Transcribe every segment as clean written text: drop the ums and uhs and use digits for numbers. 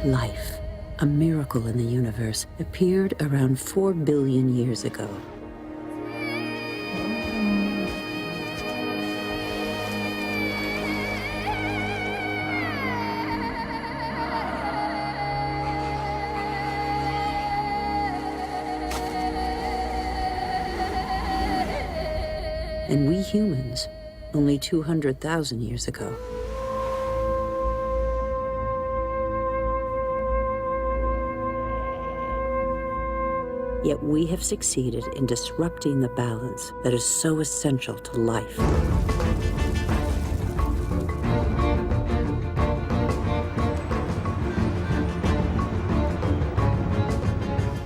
Life, a miracle in the universe, appeared around 4 billion years ago. And we humans, only 200,000 years ago. Yet we have succeeded in disrupting the balance that is so essential to life.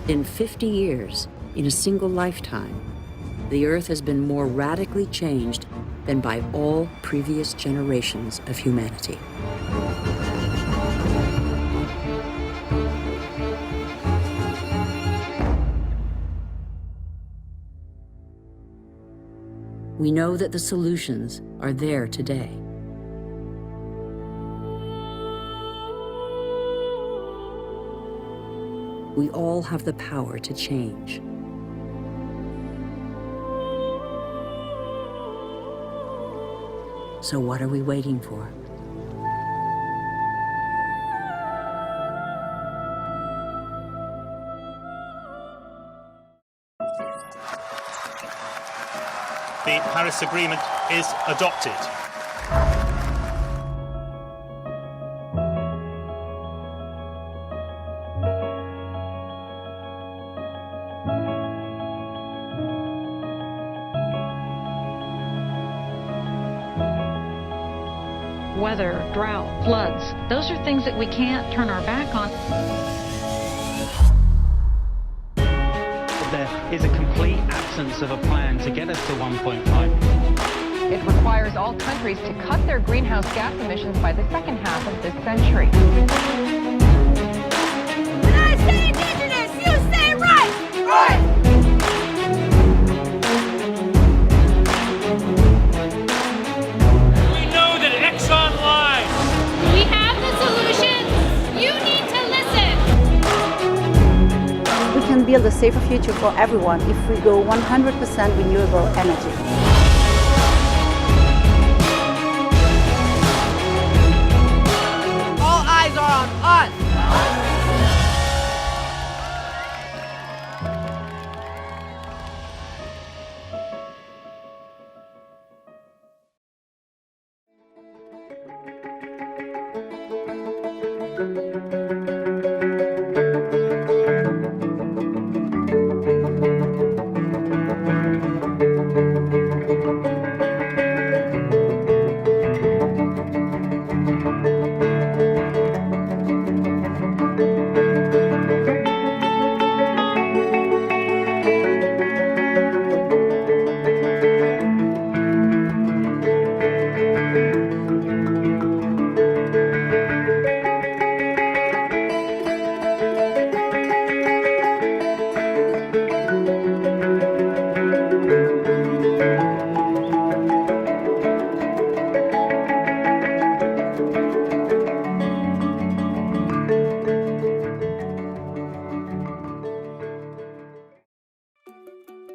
In 50 years, in a single lifetime, the Earth has been more radically changed than by all previous generations of humanity. We know that the solutions are there today. We all have the power to change. So what are we waiting for? The Paris Agreement is adopted. Weather, drought, floods, those are things that we can't turn our back on. There is a complete absence of a plan to get us to 1.5. It requires all countries to cut their greenhouse gas emissions by the second half of this century. When I say indigenous, you say right! Right! We know that Exxon lied. We have the solutions. You need to listen. We can build a safer future for everyone if we go 100% renewable energy. All eyes are on us.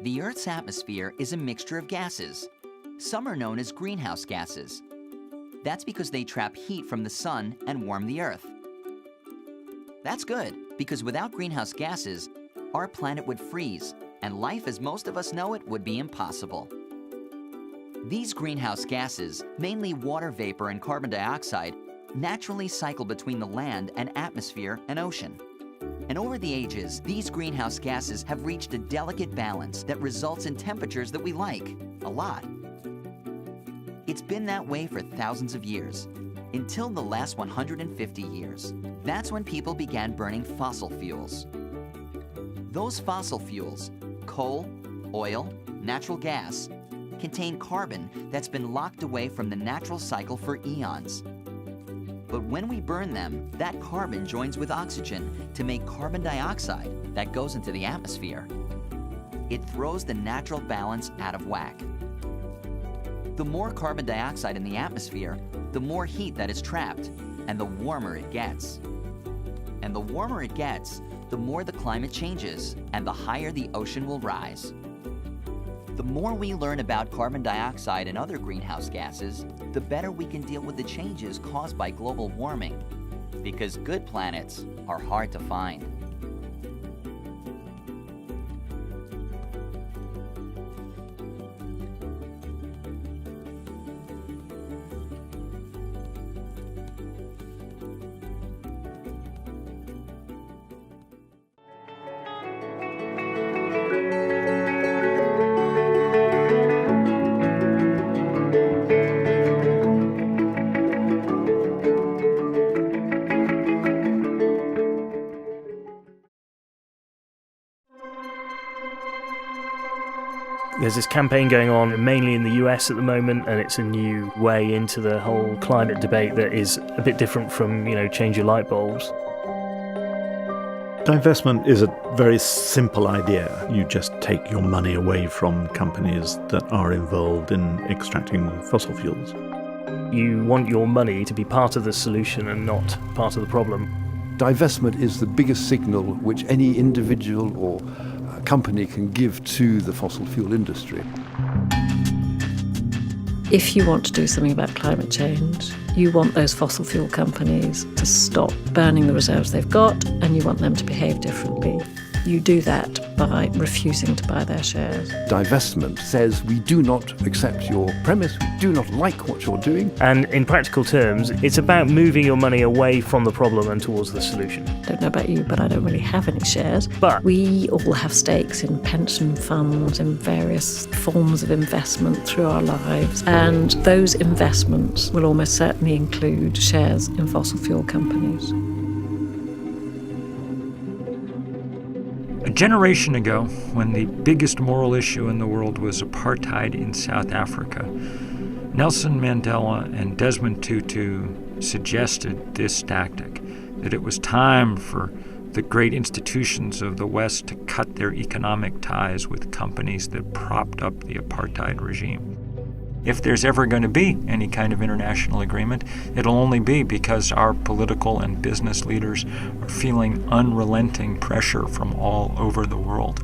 The Earth's atmosphere is a mixture of gases. Some are known as greenhouse gases. That's because they trap heat from the sun and warm the Earth. That's good, because without greenhouse gases, our planet would freeze, and life as most of us know it would be impossible. These greenhouse gases, mainly water vapor and carbon dioxide, naturally cycle between the land and atmosphere and ocean. And over the ages, these greenhouse gases have reached a delicate balance that results in temperatures that we like a lot. It's been that way for thousands of years, until the last 150 years. That's when people began burning fossil fuels. Those fossil fuels, coal, oil, natural gas, contain carbon that's been locked away from the natural cycle for eons. But when we burn them, that carbon joins with oxygen to make carbon dioxide that goes into the atmosphere. It throws the natural balance out of whack. The more carbon dioxide in the atmosphere, the more heat that is trapped, and the warmer it gets. And the warmer it gets, the more the climate changes and the higher the ocean will rise. The more we learn about carbon dioxide and other greenhouse gases, the better we can deal with the changes caused by global warming. Because good planets are hard to find. There's this campaign going on mainly in the US at the moment, and it's a new way into the whole climate debate that is a bit different from, change your light bulbs. Divestment is a very simple idea. You just take your money away from companies that are involved in extracting fossil fuels. You want your money to be part of the solution and not part of the problem. Divestment is the biggest signal which any individual or company can give to the fossil fuel industry. If you want to do something about climate change, you want those fossil fuel companies to stop burning the reserves they've got, and you want them to behave differently. You do that by refusing to buy their shares. Divestment says we do not accept your premise, we do not like what you're doing. And in practical terms, it's about moving your money away from the problem and towards the solution. I don't know about you, but I don't really have any shares. But we all have stakes in pension funds, in various forms of investment through our lives. And those investments will almost certainly include shares in fossil fuel companies. A generation ago, when the biggest moral issue in the world was apartheid in South Africa, Nelson Mandela and Desmond Tutu suggested this tactic, that it was time for the great institutions of the West to cut their economic ties with companies that propped up the apartheid regime. If there's ever going to be any kind of international agreement, it'll only be because our political and business leaders are feeling unrelenting pressure from all over the world.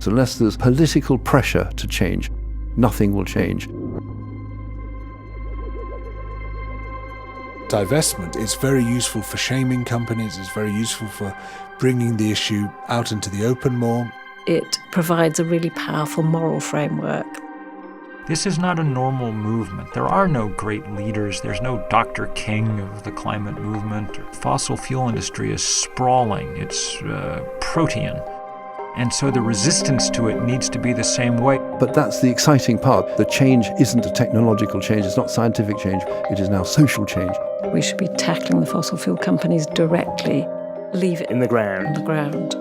So unless there's political pressure to change, nothing will change. Divestment is very useful for shaming companies, it's very useful for bringing the issue out into the open more. It provides a really powerful moral framework. This is not a normal movement. There are no great leaders. There's no Dr. King of the climate movement. The fossil fuel industry is sprawling. It's protean. And so the resistance to it needs to be the same way. But that's the exciting part. The change isn't a technological change. It's not scientific change. It is now social change. We should be tackling the fossil fuel companies directly. Leave it in the ground. In the ground.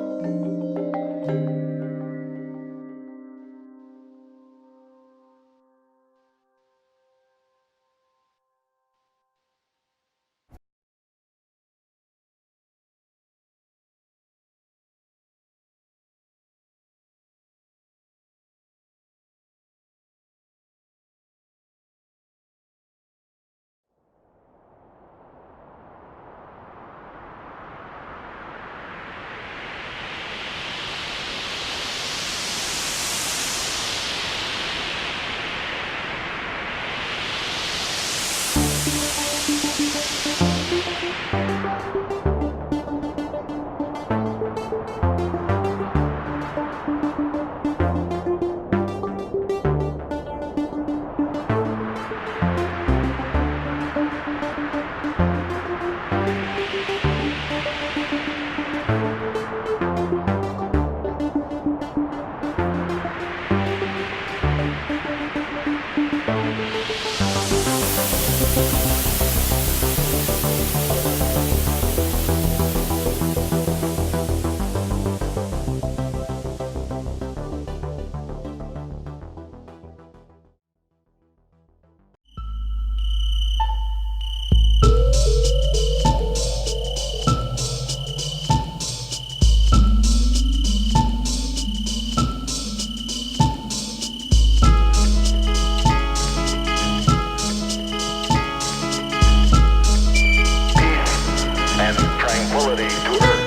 tranquility to Earth.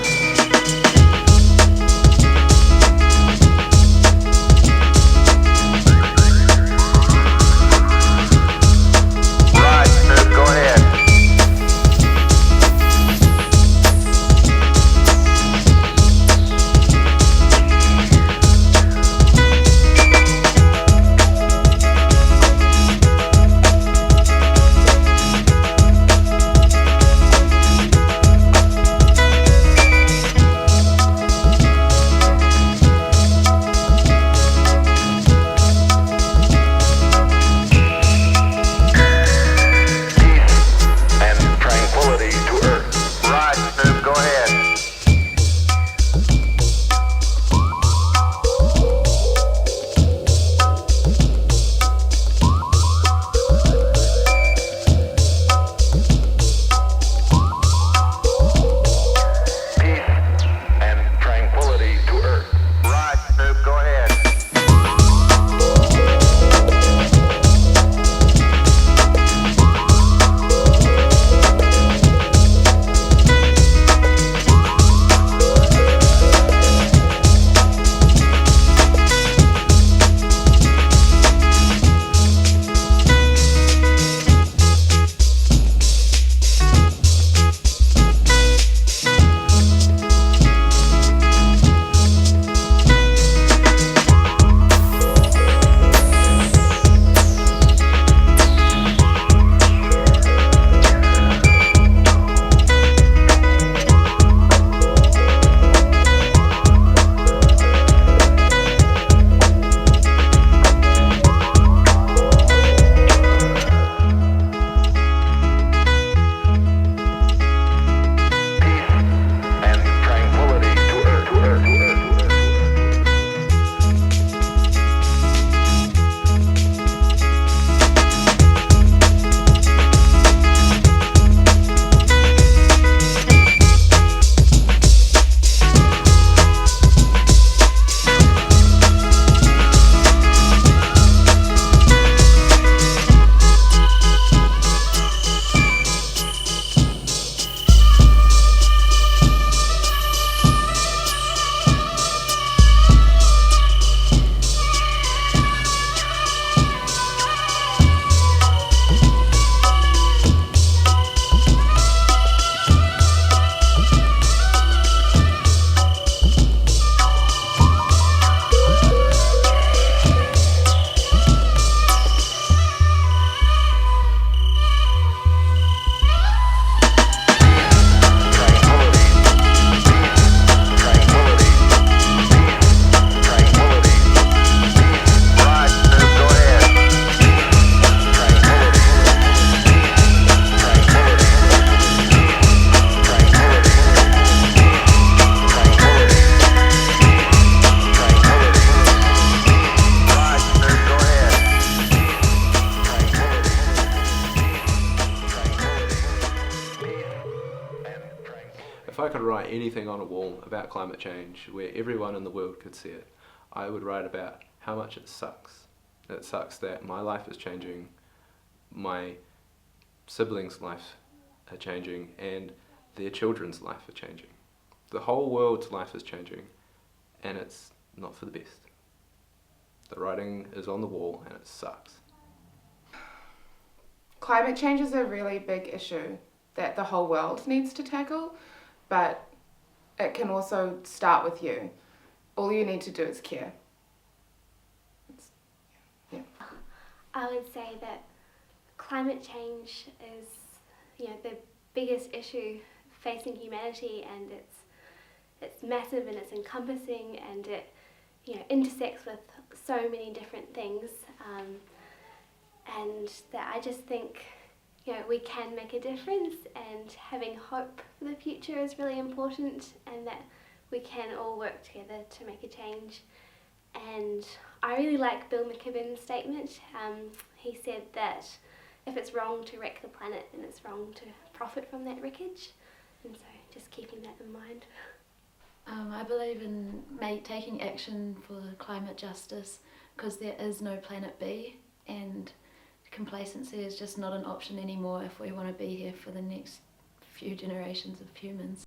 If I could write anything on a wall about climate change where everyone in the world could see it, I would write about how much it sucks. It sucks that my life is changing, my siblings' life are changing, and their children's life are changing. The whole world's life is changing, and it's not for the best. The writing is on the wall, and it sucks. Climate change is a really big issue that the whole world needs to tackle, but it can also start with you. All you need to do is care. I would say that climate change is, the biggest issue facing humanity, and it's massive and it's encompassing, and it intersects with so many different things, and that I just think we can make a difference, and having hope for the future is really important, and that we can all work together to make a change. And I really like Bill McKibben's statement. He said that if it's wrong to wreck the planet, then it's wrong to profit from that wreckage, and so just keeping that in mind. I believe in taking action for climate justice, because there is no planet B, and complacency is just not an option anymore if we want to be here for the next few generations of humans.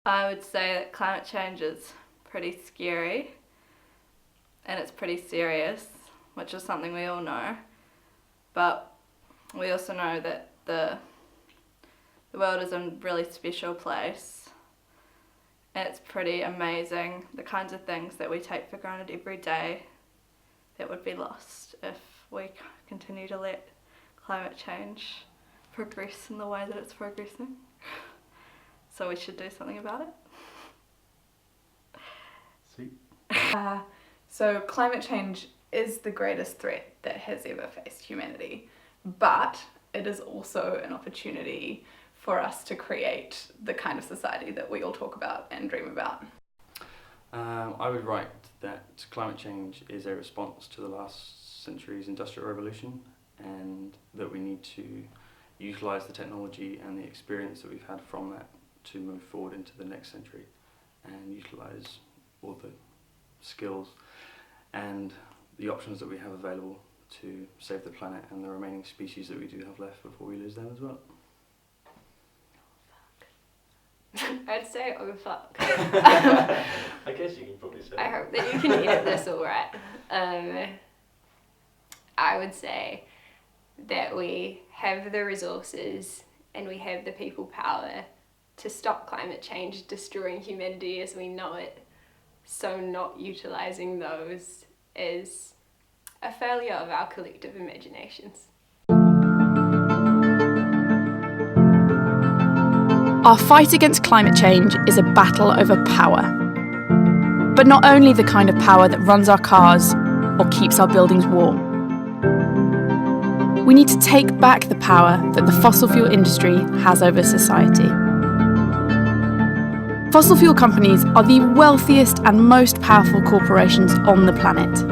I would say that climate change is pretty scary and it's pretty serious, which is something we all know. But we also know that the world is a really special place and it's pretty amazing, the kinds of things that we take for granted every day that would be lost if we continue to let climate change progress in the way that it's progressing. So we should do something about it. Sweet. So climate change is the greatest threat that has ever faced humanity, but it is also an opportunity for us to create the kind of society that we all talk about and dream about. I would write that climate change is a response to the last century's industrial revolution, and that we need to utilise the technology and the experience that we've had from that to move forward into the next century and utilise all the skills and the options that we have available to save the planet and the remaining species that we do have left before we lose them as well. I'd say oh fuck. I guess you can probably say. I hope that you can edit this all right. I would say that we have the resources and we have the people power to stop climate change destroying humanity as we know it. So not utilising those is a failure of our collective imaginations. Our fight against climate change is a battle over power. But not only the kind of power that runs our cars or keeps our buildings warm. We need to take back the power that the fossil fuel industry has over society. Fossil fuel companies are the wealthiest and most powerful corporations on the planet,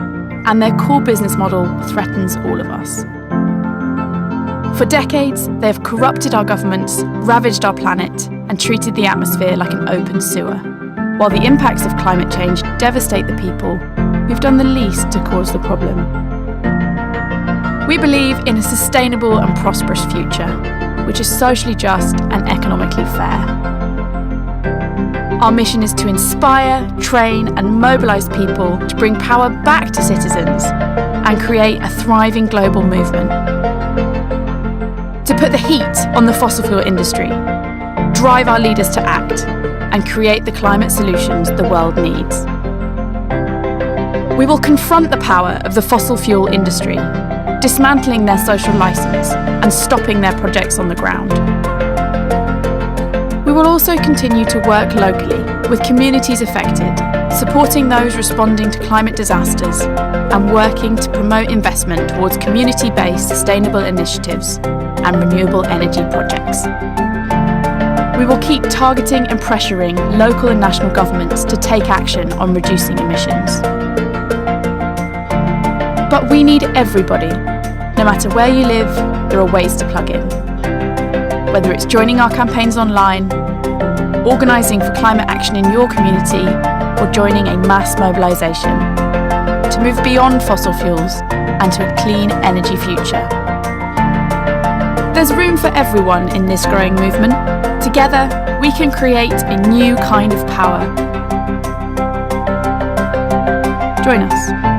and their core business model threatens all of us. For decades, they have corrupted our governments, ravaged our planet, and treated the atmosphere like an open sewer, while the impacts of climate change devastate the people who've done the least to cause the problem. We believe in a sustainable and prosperous future, which is socially just and economically fair. Our mission is to inspire, train, and mobilise people to bring power back to citizens and create a thriving global movement. To put the heat on the fossil fuel industry, drive our leaders to act, and create the climate solutions the world needs. We will confront the power of the fossil fuel industry, dismantling their social licence and stopping their projects on the ground. We will also continue to work locally with communities affected, supporting those responding to climate disasters and working to promote investment towards community-based sustainable initiatives and renewable energy projects. We will keep targeting and pressuring local and national governments to take action on reducing emissions. But we need everybody. No matter where you live, there are ways to plug in. Whether it's joining our campaigns online, organising for climate action in your community, or joining a mass mobilisation to move beyond fossil fuels and to a clean energy future. There's room for everyone in this growing movement. Together, we can create a new kind of power. Join us.